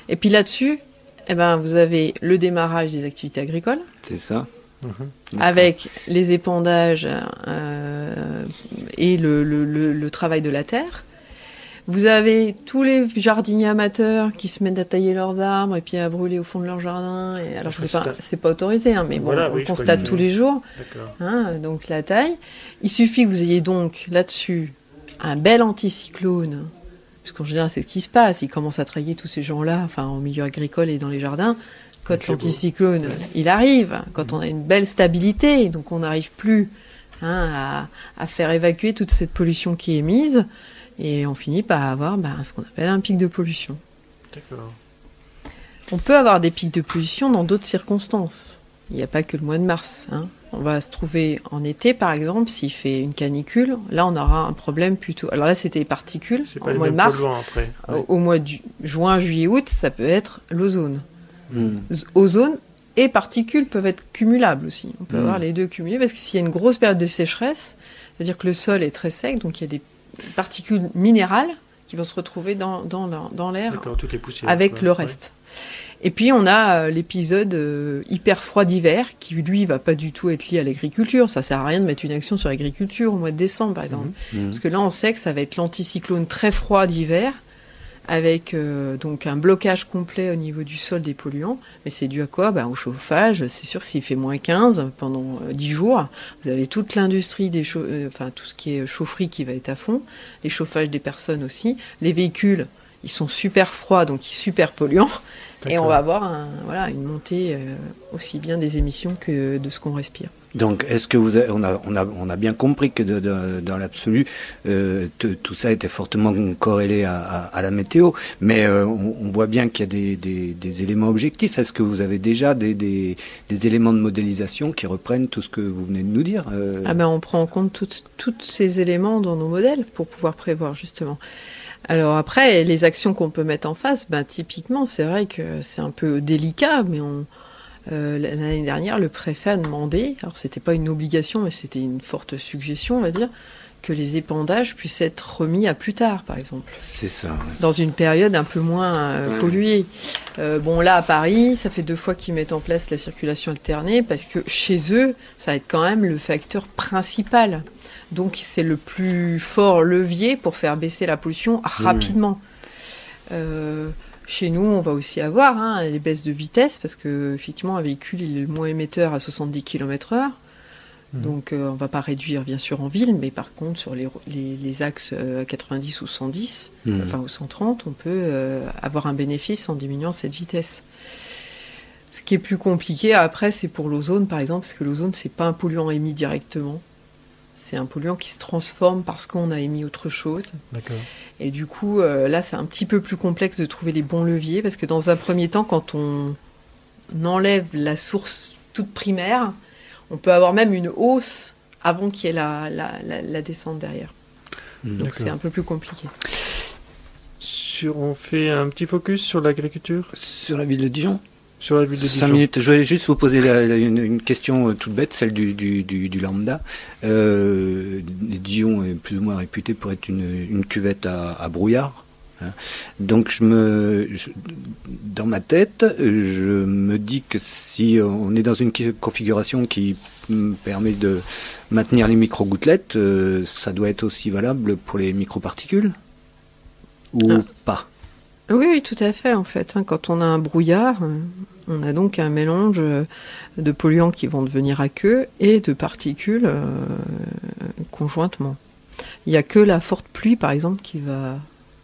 Et puis là-dessus, vous avez le démarrage des activités agricoles. C'est ça. avec les épandages et le travail de la terre. Vous avez tous les jardiniers amateurs qui se mettent à tailler leurs arbres et puis à brûler au fond de leur jardin. Et alors, c'est pas autorisé, hein, mais bon, voilà, on constate tous les jours. Donc la taille. Il suffit que vous ayez donc là-dessus un bel anticyclone, parce qu'en général, c'est ce qui se passe. Ils commencent à travailler tous ces gens-là, enfin, au milieu agricole et dans les jardins. Quand l'anticyclone, il arrive, quand on a une belle stabilité, donc on n'arrive plus à faire évacuer toute cette pollution qui est émise. Et on finit par avoir ce qu'on appelle un pic de pollution. D'accord. On peut avoir des pics de pollution dans d'autres circonstances. Il n'y a pas que le mois de mars. On va se trouver en été, par exemple, s'il fait une canicule. Là, on aura un problème plutôt... Alors là, c'était les particules au mois de mars. Après. Au mois de juin, juillet, août, ça peut être l'ozone. Ozone et particules peuvent être cumulables aussi. On peut avoir les deux cumulés, parce que s'il y a une grosse période de sécheresse, c'est-à-dire que le sol est très sec, donc il y a des particules minérales qui vont se retrouver dans l'air toutes les poussières, avec le reste. Et puis on a l'épisode hyper froid d'hiver qui lui va pas du tout être lié à l'agriculture. Ça sert à rien de mettre une action sur l'agriculture au mois de décembre par exemple, parce que là on sait que ça va être l'anticyclone très froid d'hiver avec donc un blocage complet au niveau du sol des polluants. Mais c'est dû à quoi ? Au chauffage. C'est sûr que s'il fait moins 15 pendant 10 jours, vous avez toute l'industrie tout ce qui est chaufferie qui va être à fond, les chauffages des personnes aussi, les véhicules, ils sont super froids, donc super polluants. D'accord. Et on va avoir une montée aussi bien des émissions que de ce qu'on respire. Donc, est-ce que on a bien compris que dans l'absolu, tout ça était fortement corrélé à la météo, mais on voit bien qu'il y a des éléments objectifs. Est-ce que vous avez déjà des éléments de modélisation qui reprennent tout ce que vous venez de nous dire on prend en compte tous ces éléments dans nos modèles pour pouvoir prévoir justement. Alors après, les actions qu'on peut mettre en face, typiquement, c'est vrai que c'est un peu délicat, mais l'année dernière, le préfet a demandé, alors c'était pas une obligation, mais c'était une forte suggestion, on va dire, que les épandages puissent être remis à plus tard, par exemple. C'est ça. Ouais. Dans une période un peu moins polluée. Là, à Paris, ça fait 2 fois qu'ils mettent en place la circulation alternée, parce que chez eux, ça va être quand même le facteur principal. Donc, c'est le plus fort levier pour faire baisser la pollution rapidement. Chez nous, on va aussi avoir les baisses de vitesse, parce qu'effectivement, un véhicule il est le moins émetteur à 70 km/h. Donc, on ne va pas réduire, bien sûr, en ville, mais par contre, sur les axes 90 ou 110, ou 130, on peut avoir un bénéfice en diminuant cette vitesse. Ce qui est plus compliqué, après, c'est pour l'ozone, par exemple, parce que l'ozone, ce n'est pas un polluant émis directement. C'est un polluant qui se transforme parce qu'on a émis autre chose. D'accord. Et du coup, là, c'est un petit peu plus complexe de trouver les bons leviers, parce que dans un premier temps, quand on enlève la source toute primaire, on peut avoir même une hausse avant qu'il y ait la descente derrière. Donc c'est un peu plus compliqué. On fait un petit focus sur l'agriculture ? Sur la ville de Dijon ? Sur la ville de Dijon. 5 minutes. Je voulais juste vous poser une question toute bête, celle du lambda. Dijon est plus ou moins réputé pour être une cuvette à brouillard. Donc dans ma tête, je me dis que si on est dans une configuration qui permet de maintenir les micro-gouttelettes, ça doit être aussi valable pour les microparticules ou pas? Oui, tout à fait, en fait. Quand on a un brouillard, on a donc un mélange de polluants qui vont devenir aqueux et de particules conjointement. Il n'y a que la forte pluie, par exemple, qui va...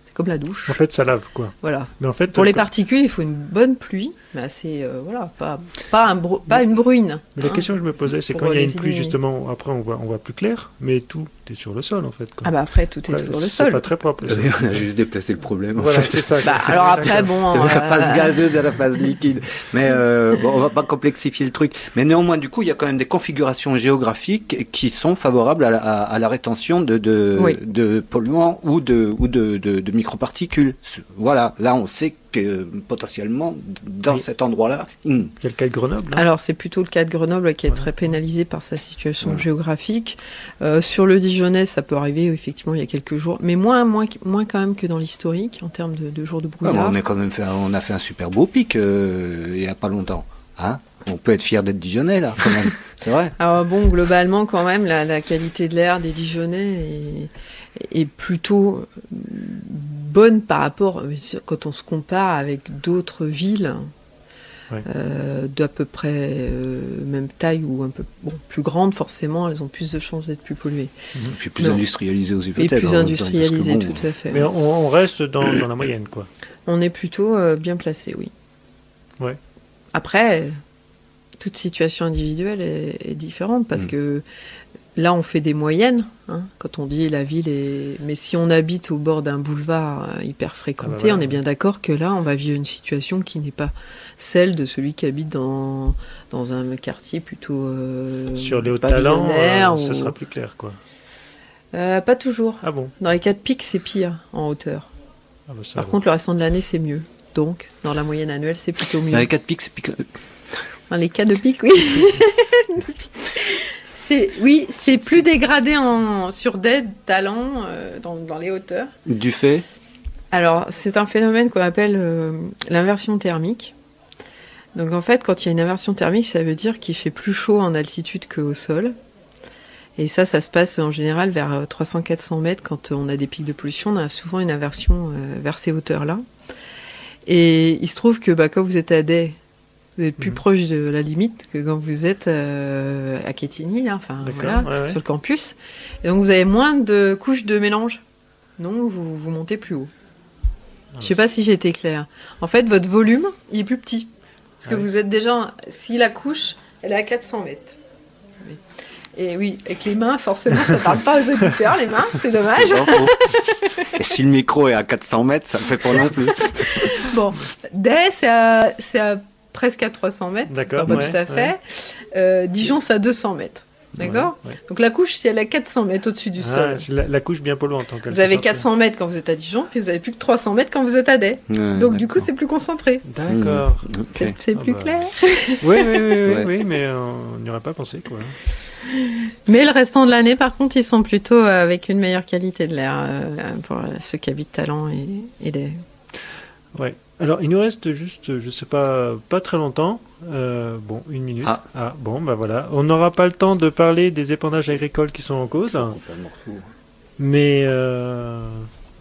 C'est comme la douche. En fait, ça lave, quoi. Voilà. Mais en fait, pour les particules, il faut une bonne pluie. Mais c'est, pas une bruine. Mais la question que je me posais, c'est quand il y a une pluie, justement, après on voit plus clair, mais tout est sur le sol, en fait. Quoi. Après, tout est sur le sol. C'est pas très propre. On a juste déplacé le problème. Voilà, c'est ça. Alors après, la phase gazeuse à la phase liquide. Mais on va pas complexifier le truc. Mais néanmoins, du coup, il y a quand même des configurations géographiques qui sont favorables à la rétention de polluants ou de microparticules. Voilà, là, on sait que potentiellement, dans cet endroit-là... Il y a le cas de Grenoble. Alors, c'est plutôt le cas de Grenoble qui est très pénalisé par sa situation géographique. Sur le Dijonnais, ça peut arriver, effectivement, il y a quelques jours, mais moins quand même que dans l'historique, en termes de jours de brouillard. On a fait un super beau pic il n'y a pas longtemps. On peut être fier d'être Dijonnais, là, quand même. C'est vrai. Alors bon, globalement, quand même, la qualité de l'air des Dijonnais est plutôt bonne par rapport, quand on se compare avec d'autres villes d'à peu près même taille ou un peu plus grandes, forcément, elles ont plus de chances d'être plus polluées. Puis plus industrialisées aussi, peut-être. Et plus industrialisées, tout à fait. Mais on reste dans la moyenne, quoi. On est plutôt bien placé, oui. Ouais. Après, toute situation individuelle est différente parce que là, on fait des moyennes. Quand on dit la ville est... Mais si on habite au bord d'un boulevard hyper fréquenté, on est bien d'accord que là, on va vivre une situation qui n'est pas celle de celui qui habite dans un quartier plutôt sur les Hauts-de-Talents, ça sera plus clair, quoi. Pas toujours. Ah bon? Dans les 4 pics, c'est pire en hauteur. Ah bah Par contre, le restant de l'année, c'est mieux. Donc, dans la moyenne annuelle, c'est plutôt mieux. Dans les 4 pics, c'est pique... Dans les cas de pic, oui. c'est plus dégradé sur des talents dans les hauteurs. Du fait? Alors, c'est un phénomène qu'on appelle l'inversion thermique. Donc, en fait, quand il y a une inversion thermique, ça veut dire qu'il fait plus chaud en altitude qu'au sol. Et ça se passe en général vers 300-400 mètres. Quand on a des pics de pollution, on a souvent une inversion vers ces hauteurs-là. Et il se trouve que quand vous êtes à Day, vous êtes plus proche de la limite que quand vous êtes à Quetigny, sur le campus. Et donc, vous avez moins de couches de mélange. Donc, vous montez plus haut. Je ne sais pas si j'ai été claire. En fait, votre volume, il est plus petit. Parce que vous êtes déjà... Si la couche, elle est à 400 mètres. Et oui, avec les mains, forcément, ça ne parle pas aux auditeurs, les mains, c'est dommage. Et si le micro est à 400 mètres, ça ne fait pas non plus. Bon, Day, c'est à presque à 300 mètres. D'accord. Pas tout à fait. Dijon, c'est à 200 mètres. D'accord. Donc la couche, si elle est à 400 mètres au-dessus du sol. La couche bien polluante. En vous avez 400 mètres quand vous êtes à Dijon, puis vous avez plus que 300 mètres quand vous êtes à Day. Donc du coup, c'est plus concentré. D'accord. C'est plus clair. Oui, mais on n'y aurait pas pensé, quoi. Mais le restant de l'année, par contre, ils sont plutôt avec une meilleure qualité de l'air pour ceux qui habitent Talent et Day. Ouais. Alors, il nous reste juste, je sais pas très longtemps. 1 minute. Bon, voilà. On n'aura pas le temps de parler des épandages agricoles qui sont en cause. Mais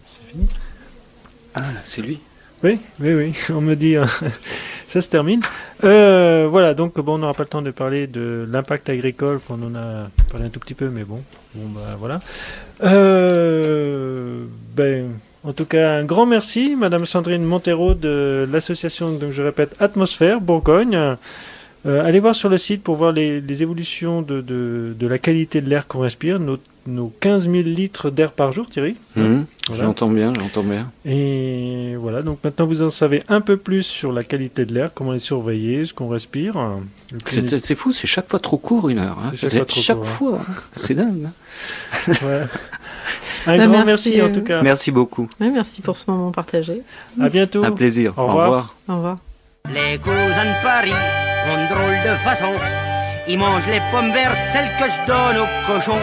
c'est fini. Ah, c'est lui. Oui. On me dit, ça se termine. Voilà, donc on n'aura pas le temps de parler de l'impact agricole. On en a parlé un tout petit peu, mais voilà. En tout cas, un grand merci, Madame Sandrine Montero de l'association, donc je répète, Atmosphère Bourgogne. Allez voir sur le site pour voir les évolutions de la qualité de l'air qu'on respire, nos 15 000 litres d'air par jour, Thierry. Voilà. J'entends bien. Et voilà, donc maintenant vous en savez un peu plus sur la qualité de l'air, comment les surveiller, ce qu'on respire. C'est fou, c'est chaque fois trop court, 1 heure. Chaque fois, c'est dingue. Ouais. Un grand merci en tout cas. Merci beaucoup. Oui, merci pour ce moment partagé. À bientôt. Un plaisir. Au revoir. Au revoir. Les cousins de Paris ont drôle de façon. Ils mangent les pommes vertes, celles que je donne aux cochons.